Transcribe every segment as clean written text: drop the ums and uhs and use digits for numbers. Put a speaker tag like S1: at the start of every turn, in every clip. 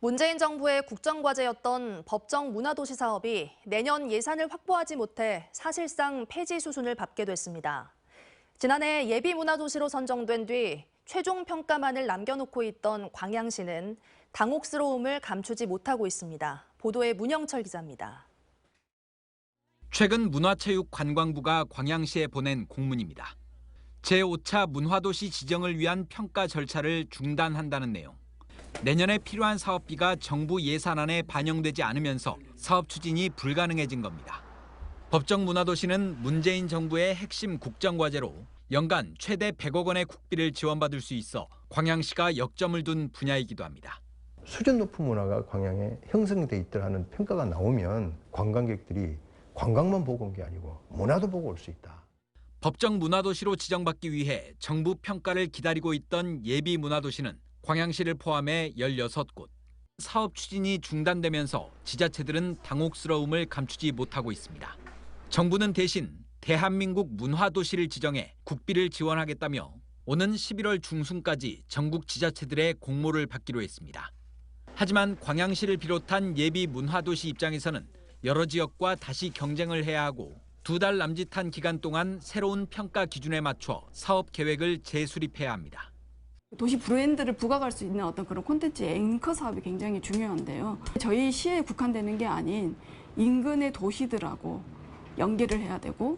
S1: 문재인 정부의 국정과제였던 법정 문화도시 사업이 내년 예산을 확보하지 못해 사실상 폐지 수순을 밟게 됐습니다. 지난해 예비문화도시로 선정된 뒤 최종 평가만을 남겨놓고 있던 광양시는 당혹스러움을 감추지 못하고 있습니다. 보도에 문영철 기자입니다.
S2: 최근 문화체육관광부가 광양시에 보낸 공문입니다. 제5차 문화도시 지정을 위한 평가 절차를 중단한다는 내용. 내년에 필요한 사업비가 정부 예산안에 반영되지 않으면서 사업 추진이 불가능해진 겁니다. 법정 문화도시는 문재인 정부의 핵심 국정과제로 연간 최대 100억 원의 국비를 지원받을 수 있어 광양시가 역점을 둔 분야이기도 합니다.
S3: 수준 높은 문화가 광양에 형성돼 있더라는 평가가 나오면 관광객들이 관광만 보고 온 게 아니고 문화도 보고 올 수 있다.
S2: 법정 문화도시로 지정받기 위해 정부 평가를 기다리고 있던 예비 문화도시는 광양시를 포함해 16곳. 사업 추진이 중단되면서 지자체들은 당혹스러움을 감추지 못하고 있습니다. 정부는 대신 대한민국 문화도시를 지정해 국비를 지원하겠다며 오는 11월 중순까지 전국 지자체들의 공모를 받기로 했습니다. 하지만 광양시를 비롯한 예비 문화도시 입장에서는 여러 지역과 다시 경쟁을 해야 하고 2달 남짓한 기간 동안 새로운 평가 기준에 맞춰 사업 계획을 재수립해야 합니다.
S4: 도시 브랜드를 부각할 수 있는 어떤 그런 콘텐츠의 앵커 사업이 굉장히 중요한데요. 저희 시에 국한되는 게 아닌 인근의 도시들하고 연계를 해야 되고.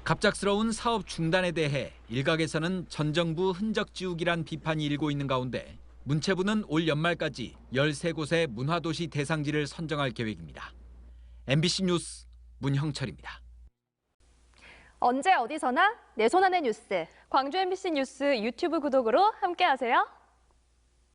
S2: 갑작스러운 사업 중단에 대해 일각에서는 전 정부 흔적 지우기란 비판이 일고 있는 가운데 문체부는 올 연말까지 13곳의 문화도시 대상지를 선정할 계획입니다. MBC 뉴스 문형철입니다.
S5: 언제 어디서나 내 손 안의 뉴스. 광주 MBC 뉴스 유튜브 구독으로 함께하세요.